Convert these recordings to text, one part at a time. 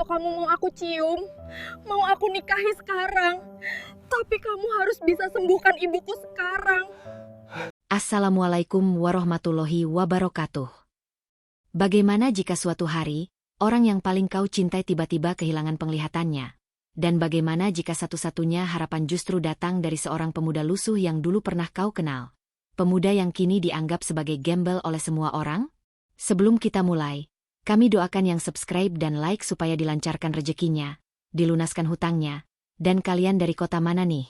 Kalau kamu mau aku cium, mau aku nikahi sekarang, tapi kamu harus bisa sembuhkan ibuku sekarang. Assalamualaikum warahmatullahi wabarakatuh. Bagaimana jika suatu hari, orang yang paling kau cintai tiba-tiba kehilangan penglihatannya? Dan bagaimana jika satu-satunya harapan justru datang dari seorang pemuda lusuh yang dulu pernah kau kenal? Pemuda yang kini dianggap sebagai gembel oleh semua orang? Sebelum kita mulai, kami doakan yang subscribe dan like supaya dilancarkan rezekinya, dilunaskan hutangnya, dan kalian dari kota mana nih?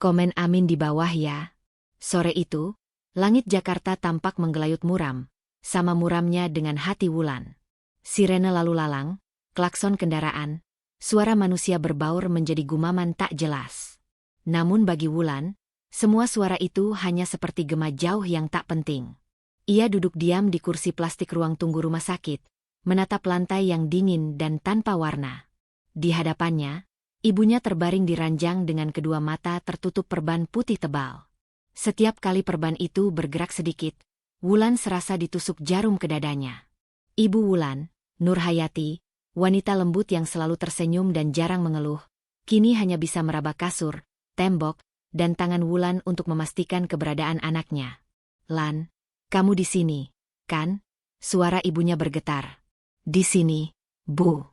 Komen amin di bawah ya. Sore itu, langit Jakarta tampak menggelayut muram, sama muramnya dengan hati Wulan. Sirene lalu lalang, klakson kendaraan, suara manusia berbaur menjadi gumaman tak jelas. Namun bagi Wulan, semua suara itu hanya seperti gema jauh yang tak penting. Ia duduk diam di kursi plastik ruang tunggu rumah sakit, menatap lantai yang dingin dan tanpa warna. Di hadapannya, ibunya terbaring di ranjang dengan kedua mata tertutup perban putih tebal. Setiap kali perban itu bergerak sedikit, Wulan serasa ditusuk jarum ke dadanya. Ibu Wulan, Nur Hayati, wanita lembut yang selalu tersenyum dan jarang mengeluh, kini hanya bisa meraba kasur, tembok, dan tangan Wulan untuk memastikan keberadaan anaknya. "Lan, kamu di sini, kan?" Suara ibunya bergetar. "Di sini, Bu.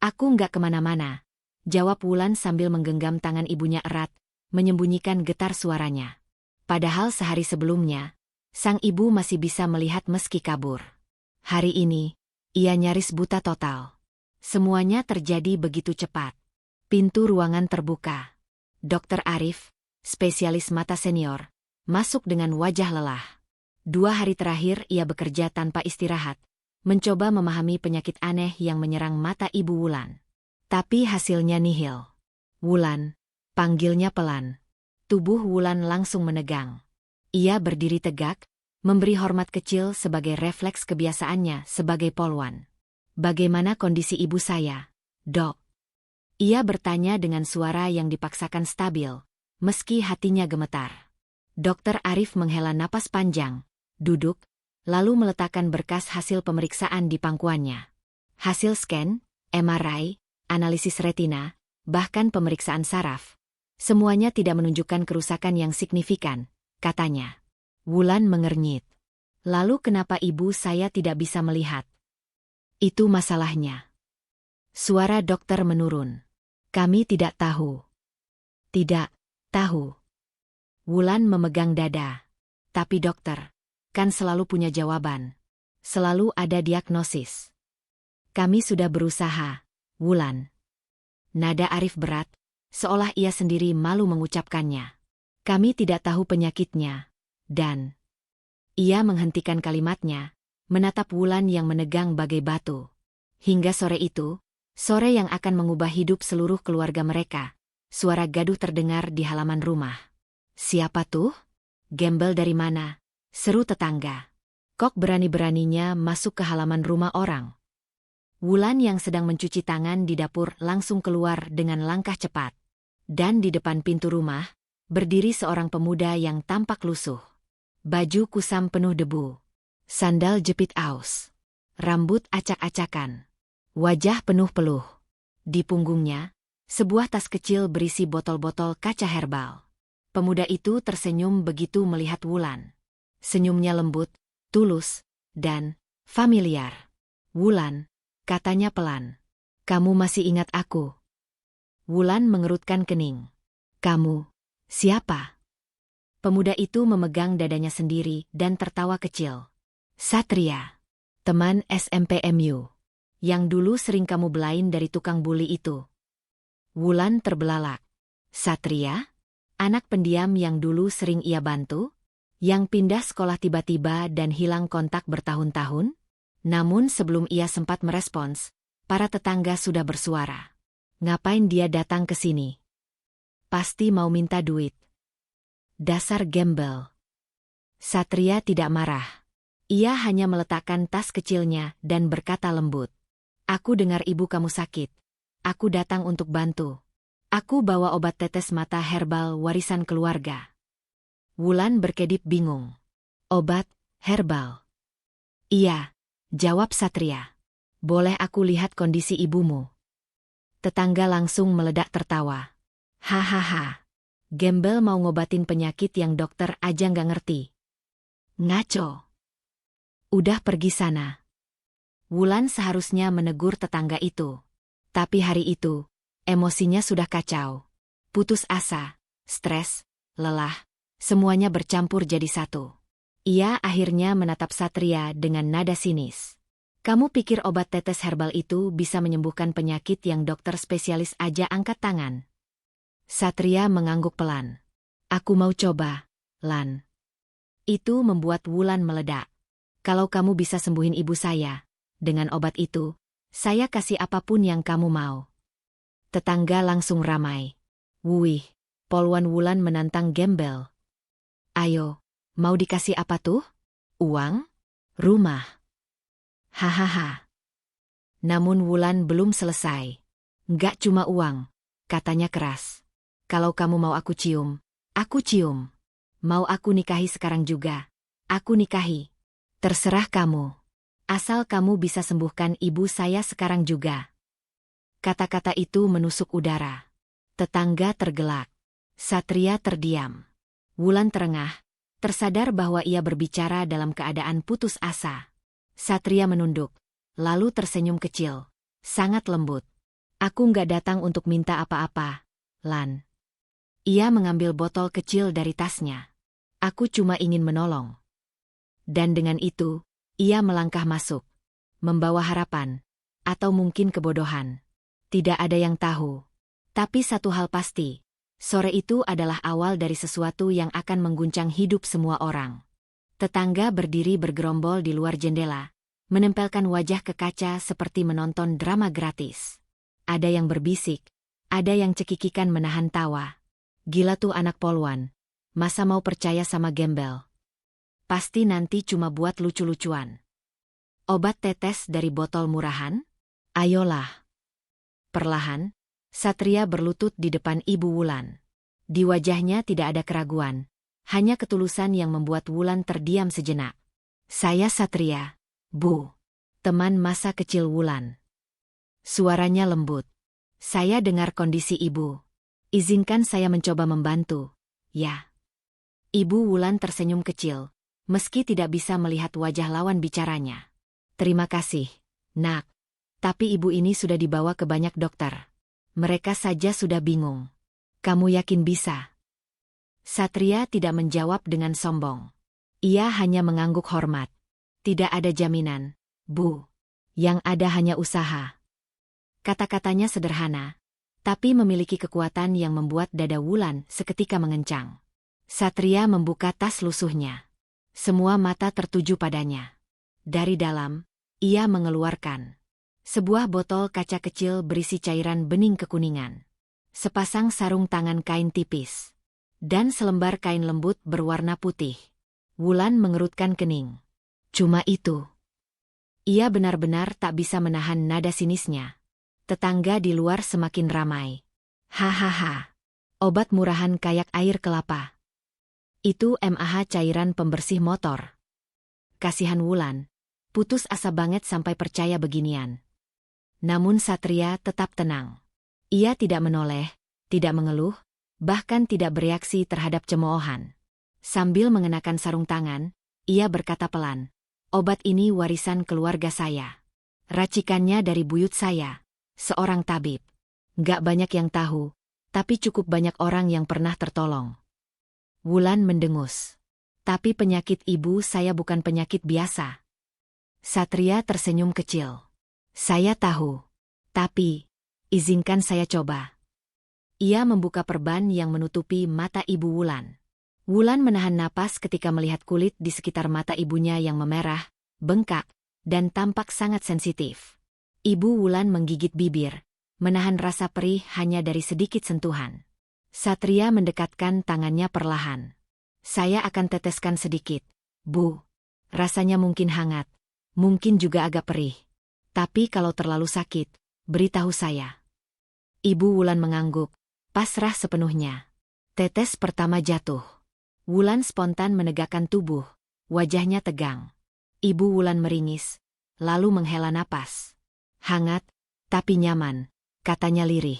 Aku nggak kemana-mana," jawab Wulan sambil menggenggam tangan ibunya erat, menyembunyikan getar suaranya. Padahal sehari sebelumnya, sang ibu masih bisa melihat meski kabur. Hari ini, ia nyaris buta total. Semuanya terjadi begitu cepat. Pintu ruangan terbuka. Dokter Arif, spesialis mata senior, masuk dengan wajah lelah. 2 hari terakhir ia bekerja tanpa istirahat, mencoba memahami penyakit aneh yang menyerang mata ibu Wulan. Tapi hasilnya nihil. "Wulan," panggilnya pelan. Tubuh Wulan langsung menegang. Ia berdiri tegak, memberi hormat kecil sebagai refleks kebiasaannya sebagai polwan. "Bagaimana kondisi ibu saya, Dok?" Ia bertanya dengan suara yang dipaksakan stabil, meski hatinya gemetar. Dokter Arif menghela napas panjang, duduk, lalu meletakkan berkas hasil pemeriksaan di pangkuannya. Hasil scan, MRI, analisis retina, bahkan pemeriksaan saraf. Semuanya tidak menunjukkan kerusakan yang signifikan, katanya. Wulan mengernyit. "Lalu kenapa ibu saya tidak bisa melihat?" "Itu masalahnya." Suara dokter menurun. "Kami tidak tahu." "Tidak tahu." Wulan memegang dada. "Tapi dokter, kan selalu punya jawaban. Selalu ada diagnosis." "Kami sudah berusaha, Wulan." Nada Arif berat, seolah ia sendiri malu mengucapkannya. "Kami tidak tahu penyakitnya, dan..." Ia menghentikan kalimatnya, menatap Wulan yang menegang bagai batu. Hingga sore itu, sore yang akan mengubah hidup seluruh keluarga mereka, suara gaduh terdengar di halaman rumah. "Siapa tuh? Gembel dari mana?" seru tetangga. Kok berani-beraninya masuk ke halaman rumah orang? Wulan yang sedang mencuci tangan di dapur langsung keluar dengan langkah cepat. Dan di depan pintu rumah, berdiri seorang pemuda yang tampak lusuh. Baju kusam penuh debu. Sandal jepit aus. Rambut acak-acakan. Wajah penuh peluh. Di punggungnya, sebuah tas kecil berisi botol-botol kaca herbal. Pemuda itu tersenyum begitu melihat Wulan. Senyumnya lembut, tulus, dan familiar. "Wulan," katanya pelan. "Kamu masih ingat aku?" Wulan mengerutkan kening. "Kamu, siapa?" Pemuda itu memegang dadanya sendiri dan tertawa kecil. "Satria, teman SMPMU. Yang dulu sering kamu belain dari tukang buli itu." Wulan terbelalak. Satria? Anak pendiam yang dulu sering ia bantu? Yang pindah sekolah tiba-tiba dan hilang kontak bertahun-tahun? Namun sebelum ia sempat merespons, para tetangga sudah bersuara. "Ngapain dia datang ke sini? Pasti mau minta duit. Dasar gembel." Satria tidak marah. Ia hanya meletakkan tas kecilnya dan berkata lembut. "Aku dengar ibu kamu sakit. Aku datang untuk bantu. Aku bawa obat tetes mata herbal warisan keluarga." Wulan berkedip bingung. "Obat herbal?" "Iya," jawab Satria. "Boleh aku lihat kondisi ibumu?" Tetangga langsung meledak tertawa. Hahaha. Gembel mau ngobatin penyakit yang dokter aja nggak ngerti. Ngaco. Udah pergi sana. Wulan seharusnya menegur tetangga itu. Tapi hari itu, emosinya sudah kacau. Putus asa, stres, lelah, semuanya bercampur jadi satu. Ia akhirnya menatap Satria dengan nada sinis. Kamu pikir obat tetes herbal itu bisa menyembuhkan penyakit yang dokter spesialis aja angkat tangan? Satria mengangguk pelan. Aku mau coba, Lan. Itu membuat Wulan meledak. Kalau kamu bisa sembuhin ibu saya, dengan obat itu, saya kasih apapun yang kamu mau. Tetangga langsung ramai. Wuih, poluan Wulan menantang Gembel. Ayo, mau dikasih apa tuh? Uang? Rumah? Hahaha. Namun Wulan belum selesai. Nggak cuma uang, katanya keras. Kalau kamu mau aku cium, aku cium. Mau aku nikahi sekarang juga, aku nikahi. Terserah kamu. Asal kamu bisa sembuhkan ibu saya sekarang juga. Kata-kata itu menusuk udara. Tetangga tergelak. Satria terdiam. Wulan terengah, tersadar bahwa ia berbicara dalam keadaan putus asa. Satria menunduk, lalu tersenyum kecil, sangat lembut. Aku nggak datang untuk minta apa-apa, Lan. Ia mengambil botol kecil dari tasnya. Aku cuma ingin menolong. Dan dengan itu, ia melangkah masuk. Membawa harapan, atau mungkin kebodohan. Tidak ada yang tahu. Tapi satu hal pasti, sore itu adalah awal dari sesuatu yang akan mengguncang hidup semua orang. Tetangga berdiri bergerombol di luar jendela, menempelkan wajah ke kaca seperti menonton drama gratis. Ada yang berbisik, ada yang cekikikan menahan tawa. Gila tuh anak poluan, masa mau percaya sama Gembel? Pasti nanti cuma buat lucu-lucuan. Obat tetes dari botol murahan? Ayolah. Perlahan, Satria berlutut di depan Ibu Wulan. Di wajahnya tidak ada keraguan, hanya ketulusan yang membuat Wulan terdiam sejenak. Saya Satria, Bu. Teman masa kecil Wulan. Suaranya lembut. Saya dengar kondisi ibu. Izinkan saya mencoba membantu. Ya. Ibu Wulan tersenyum kecil, meski tidak bisa melihat wajah lawan bicaranya. Terima kasih, Nak. Tapi ibu ini sudah dibawa ke banyak dokter. Mereka saja sudah bingung. Kamu yakin bisa? Satria tidak menjawab dengan sombong. Ia hanya mengangguk hormat. Tidak ada jaminan, Bu. Yang ada hanya usaha. Kata-katanya sederhana, tapi memiliki kekuatan yang membuat dada Wulan seketika mengencang. Satria membuka tas lusuhnya. Semua mata tertuju padanya. Dari dalam, ia mengeluarkan sebuah botol kaca kecil berisi cairan bening kekuningan. Sepasang sarung tangan kain tipis. Dan selembar kain lembut berwarna putih. Wulan mengerutkan kening. Cuma itu. Ia benar-benar tak bisa menahan nada sinisnya. Tetangga di luar semakin ramai. Hahaha. Obat murahan kayak air kelapa. Itu MAH cairan pembersih motor. Kasihan Wulan. Putus asa banget sampai percaya beginian. Namun Satria tetap tenang. Ia tidak menoleh, tidak mengeluh, bahkan tidak bereaksi terhadap cemoohan. Sambil mengenakan sarung tangan, ia berkata pelan, obat ini warisan keluarga saya. Racikannya dari buyut saya, seorang tabib. Nggak banyak yang tahu, tapi cukup banyak orang yang pernah tertolong. Wulan mendengus. Tapi penyakit ibu saya bukan penyakit biasa. Satria tersenyum kecil. Saya tahu. Tapi, izinkan saya coba. Ia membuka perban yang menutupi mata Ibu Wulan. Wulan menahan napas ketika melihat kulit di sekitar mata ibunya yang memerah, bengkak, dan tampak sangat sensitif. Ibu Wulan menggigit bibir, menahan rasa perih hanya dari sedikit sentuhan. Satria mendekatkan tangannya perlahan. Saya akan teteskan sedikit, Bu. Rasanya mungkin hangat, mungkin juga agak perih. Tapi kalau terlalu sakit, beritahu saya. Ibu Wulan mengangguk, pasrah sepenuhnya. Tetes pertama jatuh. Wulan spontan menegakkan tubuh, wajahnya tegang. Ibu Wulan meringis, lalu menghela napas. Hangat, tapi nyaman. katanya lirih.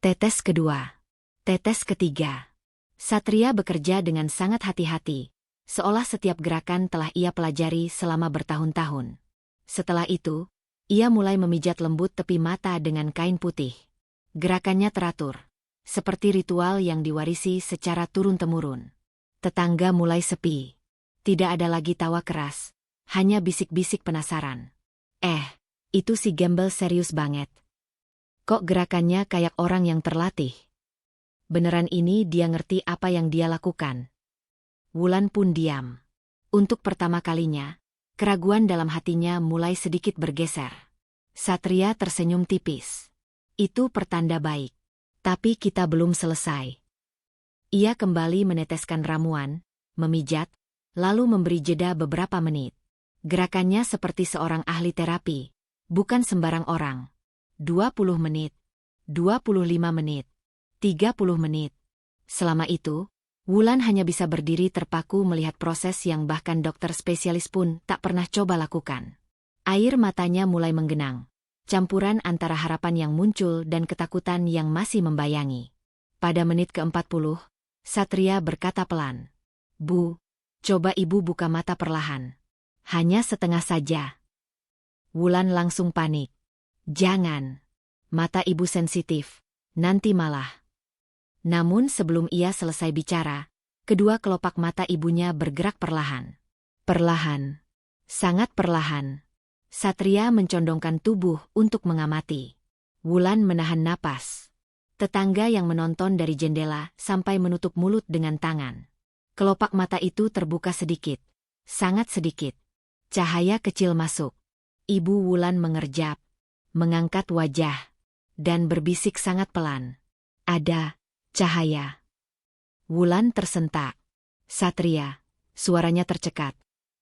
Tetes kedua. Tetes ketiga. Satria bekerja dengan sangat hati-hati, seolah setiap gerakan telah ia pelajari selama bertahun-tahun. Setelah itu, ia mulai memijat lembut tepi mata dengan kain putih. Gerakannya teratur, seperti ritual yang diwarisi secara turun-temurun. Tetangga mulai sepi. Tidak ada lagi tawa keras, hanya bisik-bisik penasaran. Itu si gembel serius banget. Kok gerakannya kayak orang yang terlatih? Beneran ini dia ngerti apa yang dia lakukan? Wulan pun diam. Untuk pertama kalinya, keraguan dalam hatinya mulai sedikit bergeser. Satria tersenyum tipis. Itu pertanda baik. Tapi kita belum selesai. Ia kembali meneteskan ramuan, memijat, lalu memberi jeda beberapa menit. Gerakannya seperti seorang ahli terapi, bukan sembarang orang. 20 menit, 25 menit, 30 menit. Selama itu, Wulan hanya bisa berdiri terpaku melihat proses yang bahkan dokter spesialis pun tak pernah coba lakukan. Air matanya mulai menggenang, campuran antara harapan yang muncul dan ketakutan yang masih membayangi. Pada menit ke-40, Satria berkata pelan, "Bu, coba ibu buka mata perlahan. Hanya setengah saja." Wulan langsung panik. "Jangan. Mata ibu sensitif. Nanti malah." Namun sebelum ia selesai bicara, kedua kelopak mata ibunya bergerak perlahan. Perlahan. Sangat perlahan. Satria mencondongkan tubuh untuk mengamati. Wulan menahan napas. Tetangga yang menonton dari jendela sampai menutup mulut dengan tangan. Kelopak mata itu terbuka sedikit. Sangat sedikit. Cahaya kecil masuk. Ibu Wulan mengerjap, mengangkat wajah, dan berbisik sangat pelan. "Ada cahaya." Wulan tersentak. "Satria," suaranya tercekat.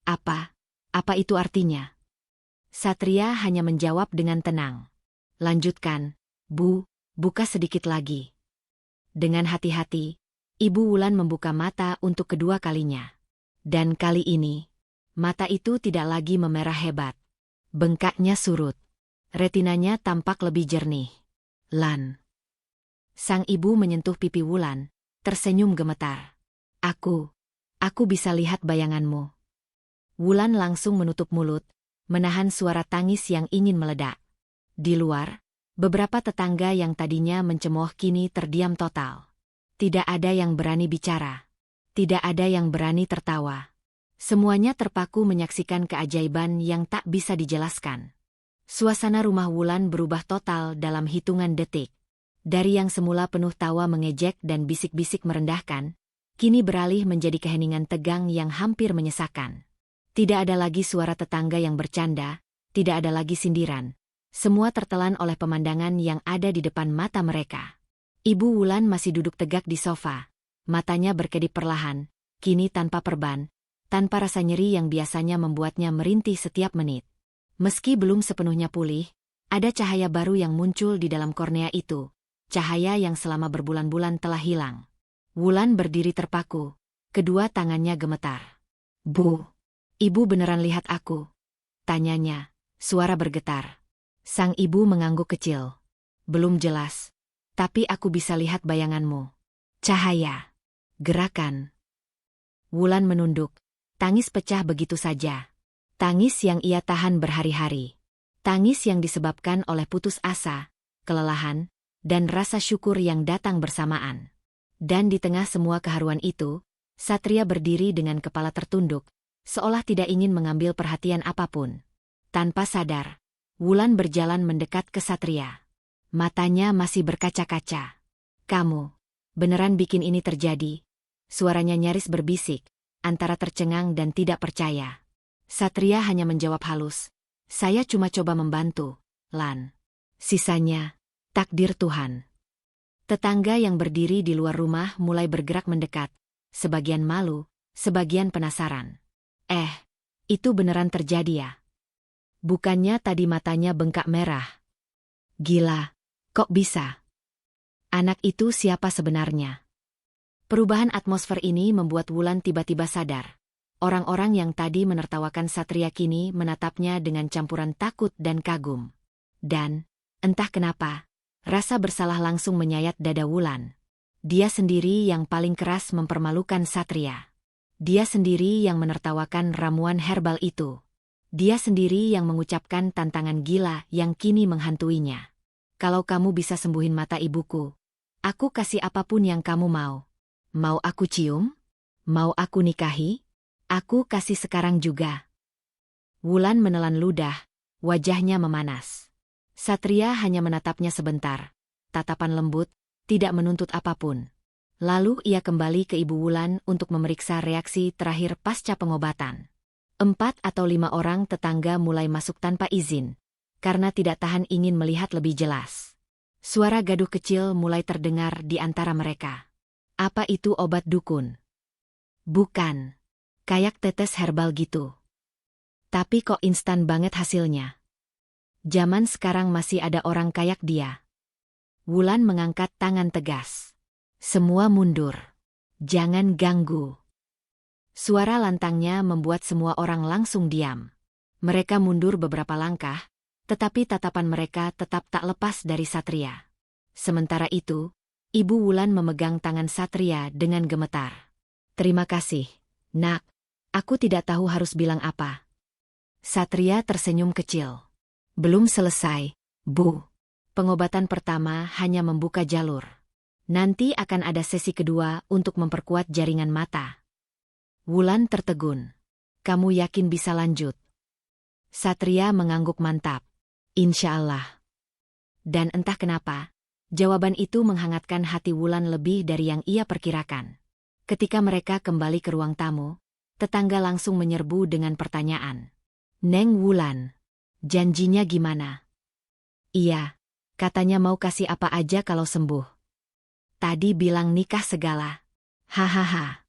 Apa itu artinya?" Satria hanya menjawab dengan tenang. "Lanjutkan, Bu, buka sedikit lagi." Dengan hati-hati, Ibu Wulan membuka mata untuk kedua kalinya. Dan kali ini, mata itu tidak lagi memerah hebat. Bengkaknya surut. Retinanya tampak lebih jernih. "Lan." Sang ibu menyentuh pipi Wulan, tersenyum gemetar. Aku bisa lihat bayanganmu." Wulan langsung menutup mulut, menahan suara tangis yang ingin meledak. Di luar, beberapa tetangga yang tadinya mencemooh kini terdiam total. Tidak ada yang berani bicara. Tidak ada yang berani tertawa. Semuanya terpaku menyaksikan keajaiban yang tak bisa dijelaskan. Suasana rumah Wulan berubah total dalam hitungan detik. Dari yang semula penuh tawa mengejek dan bisik-bisik merendahkan, kini beralih menjadi keheningan tegang yang hampir menyesakan. Tidak ada lagi suara tetangga yang bercanda, tidak ada lagi sindiran. Semua tertelan oleh pemandangan yang ada di depan mata mereka. Ibu Wulan masih duduk tegak di sofa. Matanya berkedip perlahan, kini tanpa perban, tanpa rasa nyeri yang biasanya membuatnya merintih setiap menit. Meski belum sepenuhnya pulih, ada cahaya baru yang muncul di dalam kornea itu. Cahaya yang selama berbulan-bulan telah hilang. Wulan berdiri terpaku, kedua tangannya gemetar. "Bu, ibu beneran lihat aku?" tanyanya, suara bergetar. Sang ibu mengangguk kecil. "Belum jelas, tapi aku bisa lihat bayanganmu. Cahaya. Gerakan." Wulan menunduk, tangis pecah begitu saja. Tangis yang ia tahan berhari-hari. Tangis yang disebabkan oleh putus asa, kelelahan, dan rasa syukur yang datang bersamaan. Dan di tengah semua keharuan itu, Satria berdiri dengan kepala tertunduk, seolah tidak ingin mengambil perhatian apapun. Tanpa sadar, Wulan berjalan mendekat ke Satria. Matanya masih berkaca-kaca. "Kamu beneran bikin ini terjadi?" Suaranya nyaris berbisik, antara tercengang dan tidak percaya. Satria hanya menjawab halus, "Saya cuma coba membantu, Lan. Sisanya takdir Tuhan." Tetangga yang berdiri di luar rumah mulai bergerak mendekat, sebagian malu, sebagian penasaran. Itu beneran terjadi ya?" Bukannya tadi matanya bengkak merah. "Gila, kok bisa? Anak itu siapa sebenarnya?" Perubahan atmosfer ini membuat Wulan tiba-tiba sadar. Orang-orang yang tadi menertawakan Satria kini menatapnya dengan campuran takut dan kagum. Dan, entah kenapa, Rasa bersalah langsung menyayat dada Wulan. Dia sendiri yang paling keras mempermalukan Satria. Dia sendiri yang menertawakan ramuan herbal itu. Dia sendiri yang mengucapkan tantangan gila yang kini menghantuinya. Kalau kamu bisa sembuhin mata ibuku, aku kasih apapun yang kamu mau. Mau aku cium? Mau aku nikahi? Aku kasih sekarang juga. Wulan menelan ludah, wajahnya memanas. Satria hanya menatapnya sebentar. Tatapan lembut, tidak menuntut apapun. Lalu ia kembali ke Ibu Wulan untuk memeriksa reaksi terakhir pasca pengobatan. 4 atau 5 orang tetangga mulai masuk tanpa izin, karena tidak tahan ingin melihat lebih jelas. Suara gaduh kecil mulai terdengar di antara mereka. Apa itu obat dukun? Bukan. Kayak tetes herbal gitu. Tapi kok instan banget hasilnya. Zaman sekarang masih ada orang kayak dia. Wulan mengangkat tangan tegas. Semua mundur. Jangan ganggu. Suara lantangnya membuat semua orang langsung diam. Mereka mundur beberapa langkah, tetapi tatapan mereka tetap tak lepas dari Satria. Sementara itu, Ibu Wulan memegang tangan Satria dengan gemetar. Terima kasih, Nak. Aku tidak tahu harus bilang apa. Satria tersenyum kecil. Belum selesai, Bu. Pengobatan pertama hanya membuka jalur. Nanti akan ada sesi kedua untuk memperkuat jaringan mata. Wulan tertegun. Kamu yakin bisa lanjut? Satria mengangguk mantap. Insya Allah. Dan entah kenapa, jawaban itu menghangatkan hati Wulan lebih dari yang ia perkirakan. Ketika mereka kembali ke ruang tamu, tetangga langsung menyerbu dengan pertanyaan. Neng Wulan, janjinya gimana? Iya. Katanya mau kasih apa aja kalau sembuh. Tadi bilang nikah segala. Hahaha.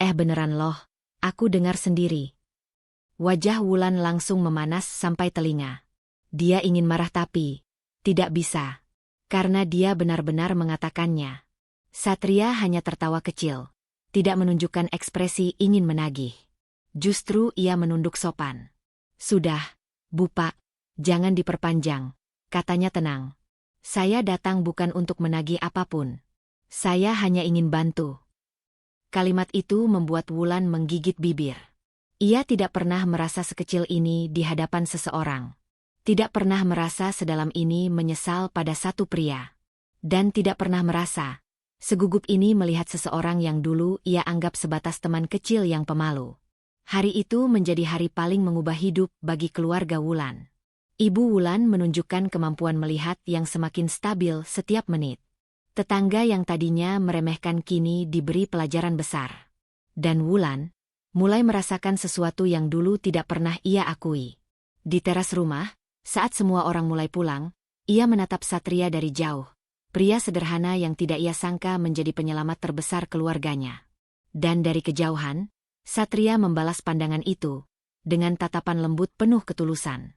Beneran loh, aku dengar sendiri. Wajah Wulan langsung memanas sampai telinga. Dia ingin marah tapi tidak bisa. Karena dia benar-benar mengatakannya. Satria hanya tertawa kecil. Tidak menunjukkan ekspresi ingin menagih. Justru ia menunduk sopan. Sudah, Bu Pak, jangan diperpanjang. Katanya tenang. Saya datang bukan untuk menagih apapun. Saya hanya ingin bantu. Kalimat itu membuat Wulan menggigit bibir. Ia tidak pernah merasa sekecil ini di hadapan seseorang. Tidak pernah merasa sedalam ini menyesal pada satu pria. Dan tidak pernah merasa segugup ini melihat seseorang yang dulu ia anggap sebatas teman kecil yang pemalu. Hari itu menjadi hari paling mengubah hidup bagi keluarga Wulan. Ibu Wulan menunjukkan kemampuan melihat yang semakin stabil setiap menit. Tetangga yang tadinya meremehkan kini diberi pelajaran besar. Dan Wulan mulai merasakan sesuatu yang dulu tidak pernah ia akui. Di teras rumah, saat semua orang mulai pulang, ia menatap Satria dari jauh. Pria sederhana yang tidak ia sangka menjadi penyelamat terbesar keluarganya. Dan dari kejauhan, Satria membalas pandangan itu dengan tatapan lembut penuh ketulusan.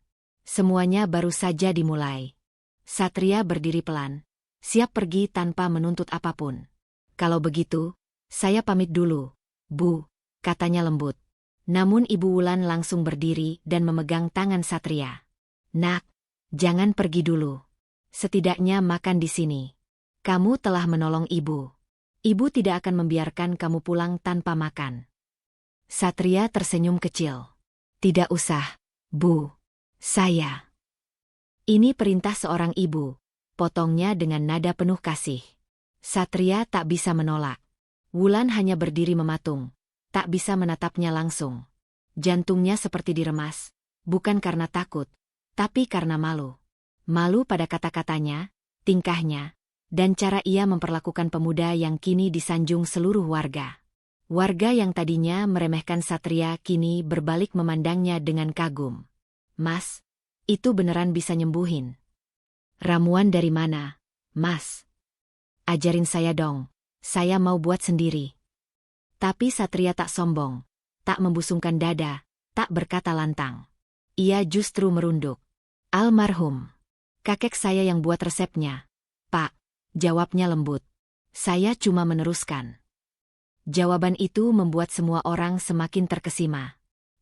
Semuanya baru saja dimulai. Satria berdiri pelan, siap pergi tanpa menuntut apapun. Kalau begitu, saya pamit dulu, Bu, katanya lembut. Namun Ibu Wulan langsung berdiri dan memegang tangan Satria. Nak, jangan pergi dulu. Setidaknya makan di sini. Kamu telah menolong Ibu. Ibu tidak akan membiarkan kamu pulang tanpa makan. Satria tersenyum kecil. Tidak usah, Bu. Saya. Ini perintah seorang ibu, potongnya dengan nada penuh kasih. Satria tak bisa menolak. Wulan hanya berdiri mematung, tak bisa menatapnya langsung. Jantungnya seperti diremas, bukan karena takut, tapi karena malu. Malu pada kata-katanya, tingkahnya, dan cara ia memperlakukan pemuda yang kini disanjung seluruh warga. Warga yang tadinya meremehkan Satria kini berbalik memandangnya dengan kagum. Mas, itu beneran bisa nyembuhin. Ramuan dari mana, Mas? Ajarin saya dong, saya mau buat sendiri. Tapi Satria tak sombong, tak membusungkan dada, tak berkata lantang. Ia justru merunduk. Almarhum. Kakek saya yang buat resepnya. Pak, jawabnya lembut. Saya cuma meneruskan. Jawaban itu membuat semua orang semakin terkesima.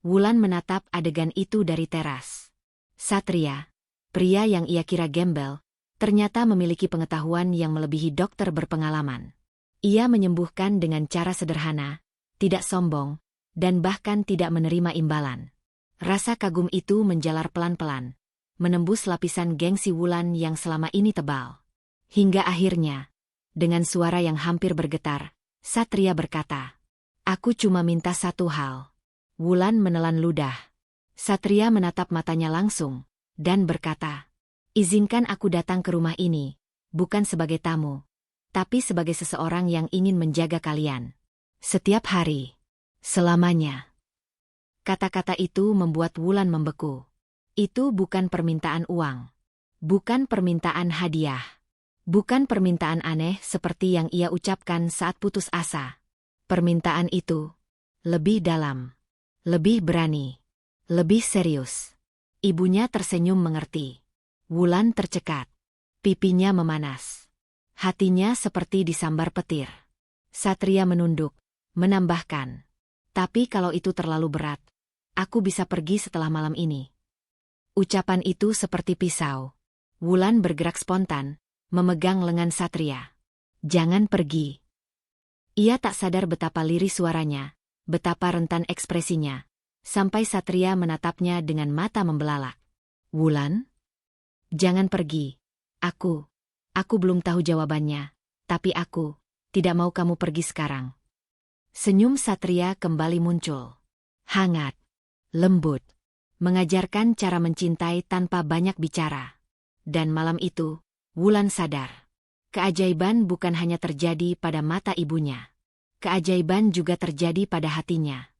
Wulan menatap adegan itu dari teras. Satria, pria yang ia kira gembel, ternyata memiliki pengetahuan yang melebihi dokter berpengalaman. Ia menyembuhkan dengan cara sederhana, tidak sombong, dan bahkan tidak menerima imbalan. Rasa kagum itu menjalar pelan-pelan, menembus lapisan gengsi Wulan yang selama ini tebal. Hingga akhirnya, dengan suara yang hampir bergetar, Satria berkata, "Aku cuma minta satu hal." Wulan menelan ludah. Satria menatap matanya langsung, dan berkata, "Izinkan aku datang ke rumah ini, bukan sebagai tamu, tapi sebagai seseorang yang ingin menjaga kalian. Setiap hari. Selamanya." Kata-kata itu membuat Wulan membeku. Itu bukan permintaan uang. Bukan permintaan hadiah. Bukan permintaan aneh seperti yang ia ucapkan saat putus asa. Permintaan itu lebih dalam, lebih berani, lebih serius. Ibunya tersenyum mengerti. Wulan tercekat. Pipinya memanas. Hatinya seperti disambar petir. Satria menunduk, menambahkan, "Tapi kalau itu terlalu berat, aku bisa pergi setelah malam ini." Ucapan itu seperti pisau. Wulan bergerak spontan, memegang lengan Satria. "Jangan pergi." Ia tak sadar betapa lirih suaranya, betapa rentan ekspresinya, sampai Satria menatapnya dengan mata membelalak. "Wulan? Jangan pergi. Aku belum tahu jawabannya, tapi aku tidak mau kamu pergi sekarang." Senyum Satria kembali muncul. Hangat, lembut, mengajarkan cara mencintai tanpa banyak bicara. Dan malam itu, Wulan sadar. Keajaiban bukan hanya terjadi pada mata ibunya. Keajaiban juga terjadi pada hatinya.